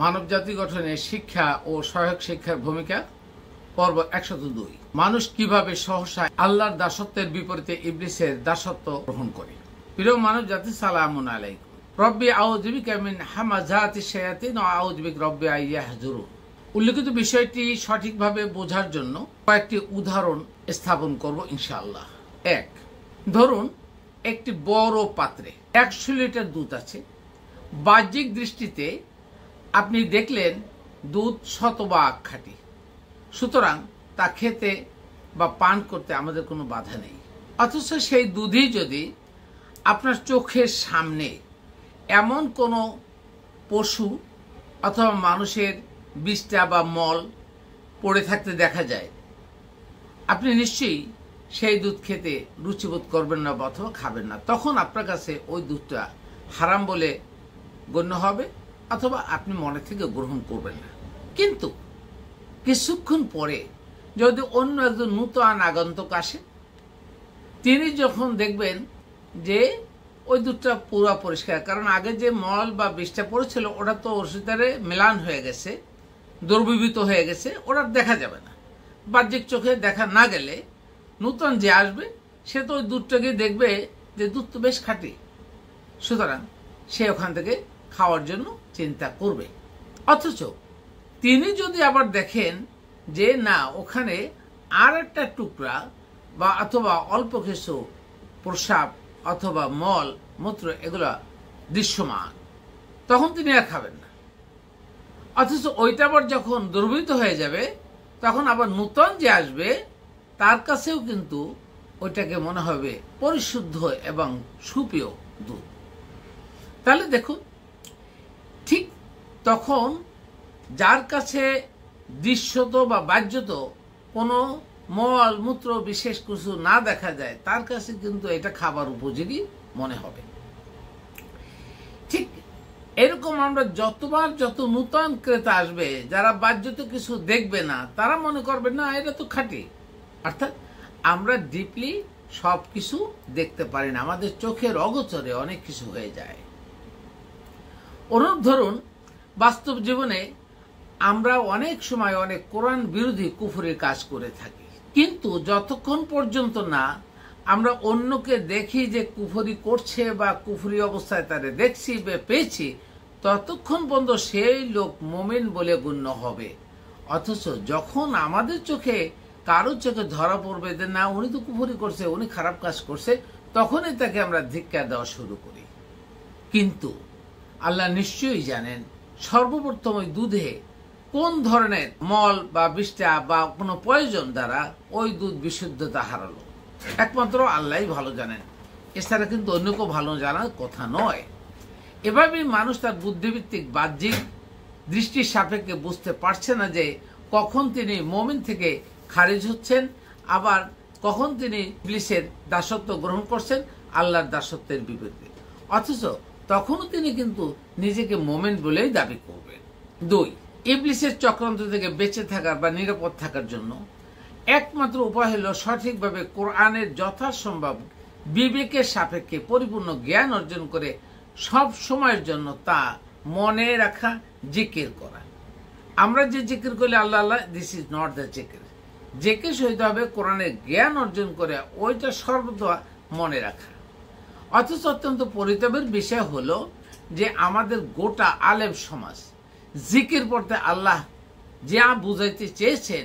মানবজাতি গঠনে শিক্ষা ও সহায়ক শিক্ষার ভূমিকা পর্ব 102। মানুষ কিভাবে সহসা আল্লাহর দাসত্বের বিপরীতে ইবলিসের দাসত্ব গ্রহণ করে। প্রিয় মানবজাতি, সালামুন আলাইকুম। রব্বি আউযু বিকা মিন হামাযাতিশ শায়াতিন ওয়া আউযু বিকা রব্বি আন ইয়াহযুরুন। উল্লেখিত বিষয়টি সঠিকভাবে বোঝার জন্য কয়েকটি উদাহরণ স্থাপন করব ইনশাআল্লাহ। 1, ধরুন একটি বড় পাত্রে 100 লিটার দুধ আছে। বাহ্যিক দৃষ্টিতে আপনি দেখলেন দুধ শতভাগ খাঁটি, সুতরাং তা খেতে বা পান করতে আমাদের কোনো বাধা নেই। অথচ সেই দুধই যদি আপনার চোখের সামনে এমন কোনো পশু অথবা মানুষের বিষ্ঠা বা মল পড়ে থাকতে দেখা যায়, আপনি নিশ্চয়ই সেই দুধ খেতে রুচিবোধ করবেন না বা অথবা খাবেন না। তখন আপনার কাছে ওই দুধটা হারাম বলে গণ্য হবে অথবা আপনি মনে থেকে গ্রহণ করবেন না। কিন্তু কিছুক্ষণ পরে যদি অন্য একজন নূতন আগন্তুক আসে, তিনি যখন দেখবেন যে ওই দুধটা পুরো পরিষ্কার, কারণ আগে যে মল বা বিষটা পড়েছিল ওটা তো ওষুধের মেলান হয়ে গেছে, দ্রবীভূত হয়ে গেছে, ওটা দেখা যাবে না। বাহ্যিক চোখে দেখা না গেলে নূতন যে আসবে সে তো ওই দুধটাকে দেখবে যে দুধ তো বেশ খাঁটি, সুতরাং সে ওখান থেকে খাওয়ার জন্য চিন্তা করবে। অথচ তিনি যদি আবার দেখেন যে না, ওখানে আর একটা টুকরা বা অথবা অল্প কিছু প্রস্রাব অথবা মল মূত্র এগুলা দৃশ্যমান, তখন তিনি আর খাবেন না। অথচ ওইটা আবার যখন দ্রবীভূত হয়ে যাবে, তখন আবার নূতন যে আসবে তার কাছেও কিন্তু ওইটাকে মনে হবে পরিশুদ্ধ এবং সুপেয় দুধ। তাহলে দেখুন, ঠিক তখন যার কাছে দৃশ্যত বা বাহ্যত কোনো মল মূত্র বিশেষ কিছু না দেখা যায়, তার কাছে কিন্তু এটা খাবার উপযোগী মনে হবে। ঠিক এরকম আমরা যতবার যত নূতন ক্রেতা আসবে, যারা বাহ্যত কিছু দেখবে না, তারা মনে করবে না এটা তো খাঁটি। অর্থাৎ আমরা ডিপলি সবকিছু দেখতে পারি না, আমাদের চোখের অগোচরে অনেক কিছু হয়ে যায়। অনুরূপ ধরুন, বাস্তব জীবনে আমরা অনেক সময় অনেক কোরআন বিরোধী কুফরি কাজ করে থাকি, কিন্তু যতক্ষণ পর্যন্ত না আমরা অন্যকে দেখি যে কুফরি করছে বা কুফরি অবস্থায় তারে দেখছি বা পেয়েছি, ততক্ষণ পর্যন্ত সেই লোক মুমিন বলে গণ্য হবে। অথচ যখন আমাদের চোখে কারো চোখে ধরা পড়বে যে না, উনি তো কুফরি করছে, উনি খারাপ কাজ করছে, তখনই তাকে আমরা ধিক্কার দেওয়া শুরু করি। কিন্তু আল্লাহ নিশ্চয়ই জানেন সর্বপ্রথম ওই দুধে কোন ধরনের মল বা বিষ্ঠা বা কোনো প্রয়োজন দ্বারা ওই দুধ বিশুদ্ধতা হারালো, একমাত্র আল্লাহই ভালো জানেন। এছাড়া কিন্তু অন্য কেউ ভালো জানার কথা নয়। এভাবেই মানুষ তার বুদ্ধিভিত্তিক বাহ্যিক দৃষ্টির সাপেক্ষে বুঝতে পারছে না যে কখন তিনি মুমিন থেকে খারিজ হচ্ছেন, আবার কখন তিনি ইবলিসের দাসত্ব গ্রহণ করছেন আল্লাহর দাসত্বের বিপরীতে। অথচ তখনও তিনি কিন্তু নিজেকে মুমিন বলেই দাবি করবেন। 2, ইবলিসের চক্রান্ত থেকে বেঁচে থাকার বা নিরাপদ থাকার জন্য একমাত্র উপায় হল সঠিকভাবে কোরআনের যথাসম্ভব বিবেকের সাপেক্ষে পরিপূর্ণ জ্ঞান অর্জন করে সব সময়ের জন্য তা মনে রাখা, জিকির করা। আমরা যে জিকির করলে আল্লাহ আল্লাহ, দিস ইজ নট দ্য জিকির। জিকির হইতে হবে কোরআনের জ্ঞান অর্জন করে ওইটা সর্বদা মনে রাখা। অথচ অত্যন্ত পরিতাপের বিষয় হলো যে আমাদের গোটা আলেম সমাজ জিকির পড়তে আল্লাহ যা বুঝাইতে চেয়েছেন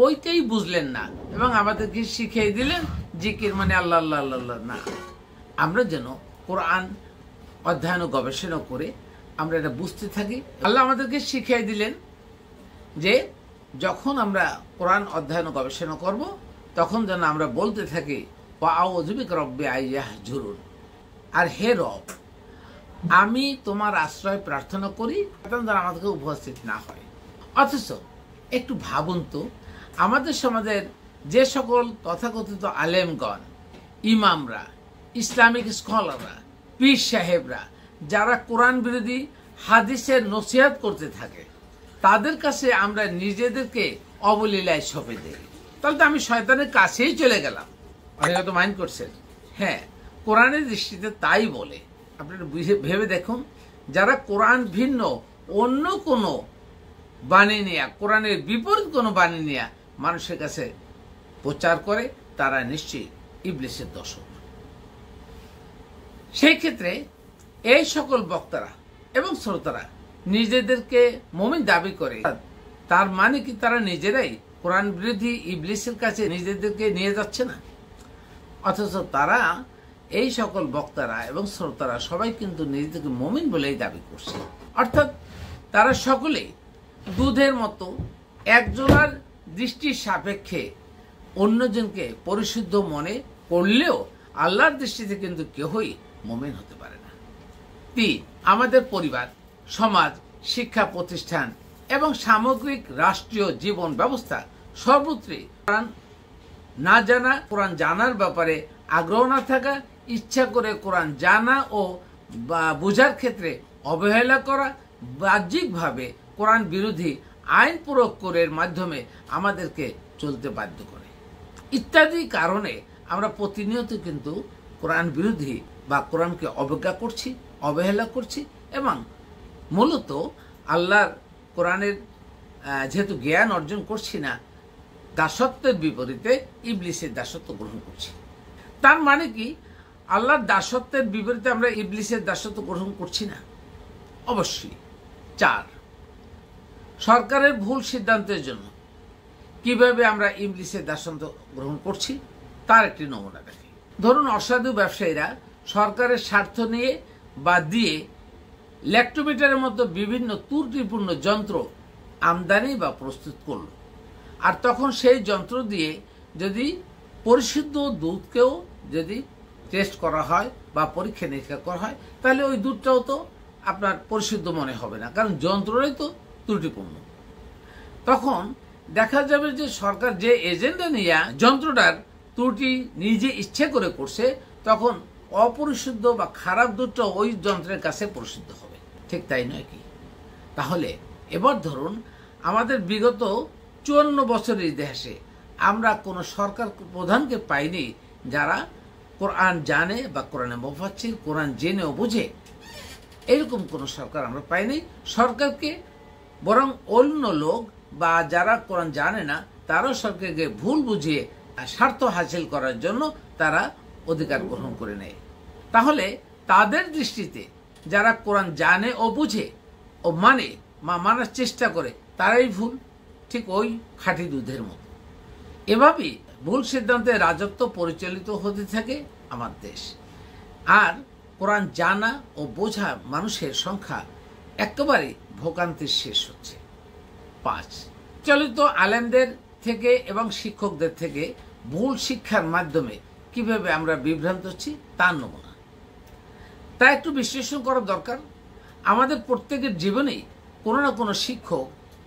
ওইটাই বুঝলেন না এবং আমাদেরকে শিখিয়ে দিলেন জিকির মানে আল্লাহ আল্লাহ আল্লাহ না। আমরা যেন কোরআন অধ্যয়ন ও গবেষণা করে আমরা এটা বুঝতে থাকি। আল্লাহ আমাদেরকে শিখিয়ে দিলেন যে যখন আমরা কোরআন অধ্যয়ন ও গবেষণা করব, তখন যেন আমরা বলতে থাকি ওয়া আউযু বিকা রব্বি আন ইয়াহযুরুন, আর হে রব, আমি তোমার আশ্রয় প্রার্থনা করি যেন আমাদেরকে উপস্থিত না হয়। অথচ একটু ভাবুন তো, আমাদের সমাজের যে সকল তথাকথিত আলেমগণ, ইমামরা, ইসলামিক স্কলাররা, পীর সাহেবরা যারা কোরআন বিরোধী হাদিসের নসিহত করতে থাকে, তাদের কাছে আমরা নিজেদেরকে অবলীলায় সঁপে দিই, তাহলে তো আমি শয়তানের কাছেই চলে গেলাম। অনেকে তো মাইন্ড করছেন। হ্যাঁ, কোরআনের দৃষ্টিতে তাই বলে। আপনারা ভেবে দেখুন, যারা কোরআন ভিন্ন অন্য কোনো বাণী নিয়ে, কোরআনের বিপরীত কোনো বাণী নিয়ে মানুষের কাছে প্রচার করে, তারা নিশ্চয়ই ইবলিসের দর্শক। সেই ক্ষেত্রে এই সকল বক্তারা এবং শ্রোতারা নিজেদেরকে মুমিন দাবি করে, তার মানে কি তারা নিজেরাই কোরআন বিরোধী ইবলিসের কাছে নিজেদেরকে নিয়ে যাচ্ছে না? অথচ তারা, এই সকল বক্তারা এবং শ্রোতারা সবাই কিন্তু নিজেদেরকে মুমিন বলেই দাবি করছে। অর্থাৎ তারা সকলেই দুধের মতো একজনের দৃষ্টির সাপেক্ষে অন্যজনকে পরিশুদ্ধ মনে করলেও আল্লাহর দৃষ্টিতে কিন্তু কেউই মুমিন হতে পারে না। 3, আমাদের পরিবার, সমাজ, শিক্ষা প্রতিষ্ঠান এবং সামগ্রিক রাষ্ট্রীয় জীবন ব্যবস্থা সর্বত্রই কোরআন না জানা, কোরআন জানার ব্যাপারে আগ্রহ না থাকা, ইচ্ছা করে কোরআন জানা ও বোঝার ক্ষেত্রে অবহেলা করা, বাহ্যিকভাবে কোরআন বিরোধী আইন প্রয়োগ করার মাধ্যমে আমাদেরকে চলতে বাধ্য করে ইত্যাদি কারণে আমরা প্রতিনিয়ত কিন্তু কোরআন বিরোধী বা কোরআনকে অবজ্ঞা করছি, অবহেলা করছি এবং মূলত আল্লাহর কোরআনের যেহেতু জ্ঞান অর্জন করছি না, দাসত্বের বিপরীতে ইবলিসের দাসত্ব গ্রহণ করছি। তার মানে কি আল্লাহর দাসত্বের বিপরীতে আমরা ইবলিসের দাসত্ব গ্রহণ করছি না? অবশ্যই। 4, সরকারের ভুল সিদ্ধান্তের জন্য কিভাবে আমরা ইবলিসের দাসত্ব গ্রহণ করছি তার একটি নমুনা দেখি। ধরুন, অসাধু ব্যবসায়ীরা সরকারের স্বার্থ নিয়ে বা দিয়ে ল্যাক্টোমিটারের মতো বিভিন্ন ত্রুটিপূর্ণ যন্ত্র আমদানি বা প্রস্তুত করল, আর তখন সেই যন্ত্র দিয়ে যদি পরিশুদ্ধ দুধকেও যদি টেস্ট করা হয় বা পরীক্ষা নিরীক্ষা করা হয়, তাহলে ওই দুধটাও তো আপনার পরিশুদ্ধ মনে হবে না, কারণ যন্ত্রটাই তো ত্রুটিপূর্ণ। তখন দেখা যাবে যে সরকার যে এজেন্ডা নিয়ে যন্ত্রটার ত্রুটি নিজে ইচ্ছে করে করছে, তখন অপরিশুদ্ধ বা খারাপ দুধটা ওই যন্ত্রের কাছে পরিশুদ্ধ হবে। ঠিক তাই নয় কি? তাহলে এবার ধরুন, আমাদের বিগত 54 বছরের ইতিহাসে আমরা কোন সরকার প্রধানকে পাইনি যারা কোরআন জানে বা কোরআনে মুফাসসির, কোরআন জেনে ও বুঝে, এরকম কোন সরকার আমরা পাইনি। সরকারকে বরং অন্য লোক বা যারা কোরআন জানে না তারাও সরকারকে ভুল বুঝিয়ে স্বার্থ হাসিল করার জন্য তারা অধিকার গ্রহণ করে নেয়। তাহলে তাদের দৃষ্টিতে যারা কোরআন জানে ও বুঝে ও মানে মানার চেষ্টা করে তারাই ভুল, ঠিক ওই খাঁটি দুধের মতো। এভাবেই ভুল সিদ্ধান্তে রাজত্ব পরিচালিত হতে থাকে আমার দেশ, আর কোরআন জানা ও বোঝা মানুষের সংখ্যা একেবারে ভোগান্তির শেষ হচ্ছে। 5, চলিত আলেমদের থেকে এবং শিক্ষকদের থেকে ভুল শিক্ষার মাধ্যমে কিভাবে আমরা বিভ্রান্ত হচ্ছি তার নমুনা। তা একটু বিশ্লেষণ করা দরকার। আমাদের প্রত্যেকের জীবনেই কোনো না কোনো শিক্ষক,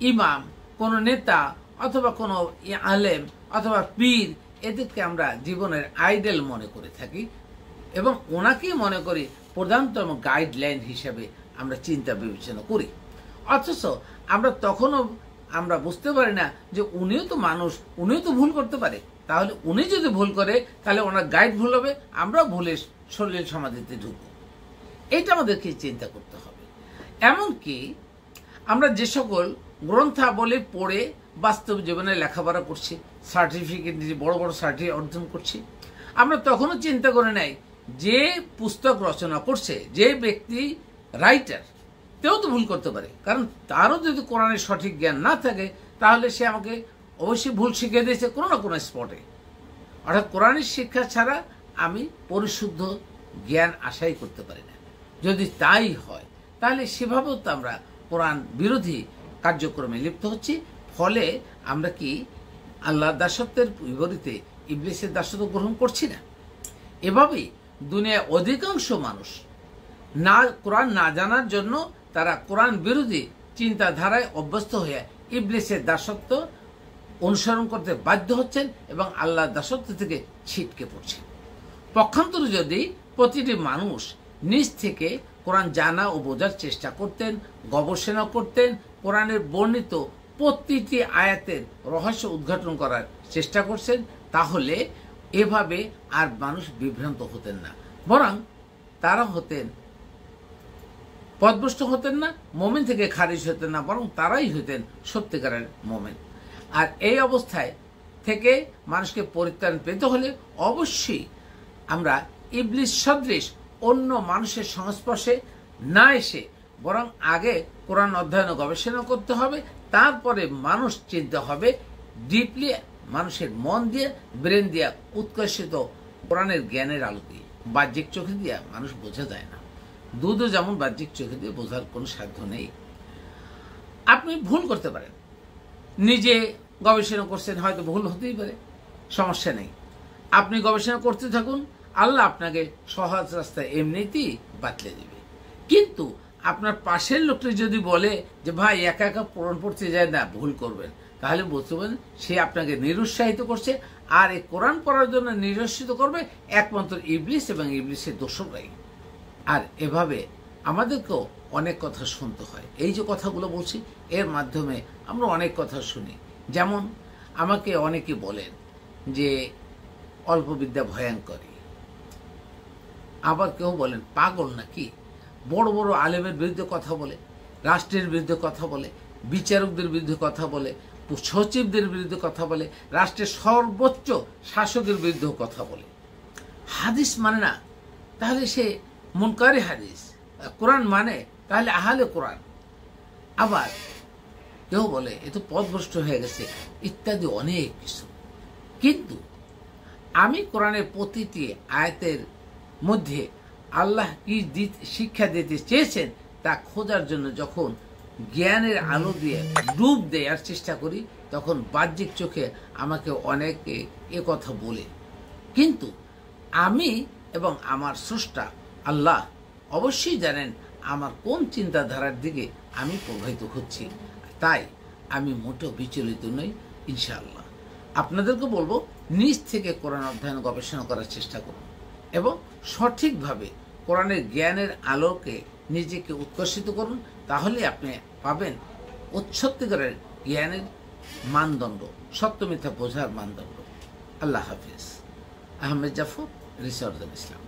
ইমাম, কোনো নেতা অথবা কোনো আলেম অথবা পীর, এদেরকে আমরা জীবনের আইডল মনে করে থাকি এবং ওনাকেই মনে করি প্রধানতম গাইডলাইন হিসেবে আমরা চিন্তা বিবেচনা করি। অথচ আমরা তখনও আমরা বুঝতে পারি না যে উনিও তো মানুষ, উনিও তো ভুল করতে পারে। তাহলে উনি যদি ভুল করে তাহলে ওনার গাইড ভুল হবে, আমরা ভুলের সলিল সমাধিতে ঢুকবো। এটা আমাদেরকে চিন্তা করতে হবে। এমনকি আমরা যে সকল গ্রন্থাবলী পড়ে বাস্তব জীবনে লেখাপড়া করছি, সার্টিফিকেট নিয়ে বড় বড় সার্টিফিকেট অর্জন করছি, আমরা তখনও চিন্তা করে নাই যে পুস্তক রচনা করছে যে ব্যক্তি রাইটার, তেও তো ভুল করতে পারে, কারণ তারও যদি কোরআনের সঠিক জ্ঞান না থাকে তাহলে সে আমাকে অবশ্যই ভুল শিখিয়ে দিয়েছে কোনো না কোনো স্পটে। অর্থাৎ কোরআনের শিক্ষা ছাড়া আমি পরিশুদ্ধ জ্ঞান আশাই করতে পারি না। যদি তাই হয় তাহলে সেভাবেও তো আমরা কোরআন বিরোধী কার্যক্রমে লিপ্ত হচ্ছি। ফলে আমরা কি আল্লাহর দাসত্বের বিপরীতে ইবলিসের দাসত্ব গ্রহণ করছি না? এভাবেই দুনিয়ায় অধিকাংশ মানুষ না কোরআন না জানার জন্য তারা কোরআন বিরোধী চিন্তাধারায় অভ্যস্ত হয়ে ইবলিসের দাসত্ব অনুসরণ করতে বাধ্য হচ্ছেন এবং আল্লাহর দাসত্ব থেকে ছিটকে পড়ছেন। পক্ষান্তরে যদি প্রতিটি মানুষ নিজ থেকে কোরআন জানা ও বোঝার চেষ্টা করতেন, গবেষণা করতেন, কোরআনের বর্ণিত প্রতিটি আয়াতের রহস্য উদ্ঘাটন করার চেষ্টা করছেন, তাহলে এভাবে আর মানুষ বিভ্রান্ত হতেন না, বরং তারা হতেন পথভ্রষ্ট হতেন না, মুমিন থেকে খারিজ হতেন না, বরং তারাই হতেন সত্যিকারের মুমিন। আর এই অবস্থায় থেকে মানুষকে পরিত্রাণ পেতে হলে অবশ্যই আমরা ইবলিস সদৃশ অন্য মানুষের সংস্পর্শে না এসে বরং আগে কোরআন অধ্যয়ন ও গবেষণা করতে হবে, তারপরে মানুষ চিনতে হবে ডিপলি, মানুষের মন দিয়ে, ব্রেন দিয়ে উৎকর্ষিত কোরআনের জ্ঞানের আলো দিয়ে। বাহ্যিক চোখে দিয়ে মানুষ বোঝা যায় না। দুধও যেমন বাহ্যিক চোখে দিয়ে বোঝার কোনো সাধ্য নেই। আপনি ভুল করতে পারেন, নিজে গবেষণা করছেন, হয়তো ভুল হতেই পারে, সমস্যা নেই। আপনি গবেষণা করতে থাকুন, আল্লাহ আপনাকে সহজ রাস্তায় এমনিতেই বাতলে দেবে। কিন্তু আপনার পাশের লোকটি যদি বলে যে ভাই একা একা কোরআন পড়তে যায় না, ভুল করবেন, তাহলে বুঝতে পারেন সে আপনাকে নিরুৎসাহিত করছে। আর এই কোরআন পড়ার জন্য নিরুৎসাহিত করবে একমাত্র ইবলিস এবং ইবলিসের দোসররাই। আর এভাবে আমাদেরকেও অনেক কথা শুনতে হয়। এই যে কথাগুলো বলছি, এর মাধ্যমে আমরা অনেক কথা শুনি। যেমন আমাকে অনেকে বলেন যে অল্প বিদ্যা ভয়ঙ্করী, আবার কেউ বলেন পাগল নাকি, বড় বড় আলেমের বিরুদ্ধে কথা বলে, রাষ্ট্রের বিরুদ্ধে কথা বলে, বিচারকদের বিরুদ্ধে কথা বলে, সচিবদের বিরুদ্ধে কথা বলে, রাষ্ট্রের সর্বোচ্চ শাসকের বিরুদ্ধে কথা বলে। হাদিস মানে না, তাহলে সে মুনকারি হাদিস। কোরআন মানে তাহলে আহলে কোরআন। আবার কেউ বলে এ তো পথভ্রষ্ট হয়ে গেছে ইত্যাদি অনেক কিছু। কিন্তু আমি কোরআনের প্রতিটি আয়াতের মধ্যে আল্লাহ কি শিক্ষা দিতে চেয়েছেন তা খোঁজার জন্য যখন জ্ঞানের আলো দিয়ে ডুব দেওয়ার চেষ্টা করি, তখন বাহ্যিক চোখে আমাকে অনেকে এ কথা বলে। কিন্তু আমি এবং আমার স্রষ্টা আল্লাহ অবশ্যই জানেন আমার কোন চিন্তাধারার দিকে আমি প্রবাহিত হচ্ছি। তাই আমি মোটেও বিচলিত নই ইনশাআল্লাহ। আপনাদেরকে বলবো নিজ থেকে কোরআন অধ্যয়ন গবেষণা করার চেষ্টা করুন এবং সঠিকভাবে কোরআনের জ্ঞানের আলোকে নিজেকে উৎকর্ষিত করুন। তাহলে আপনি পাবেন সত্যিকারের জ্ঞানের মানদণ্ড, সত্য মিথ্যা বোঝার মানদণ্ড। আল্লাহ হাফিজ। আহমেদ জাফর, রিসার্চ ইসলাম।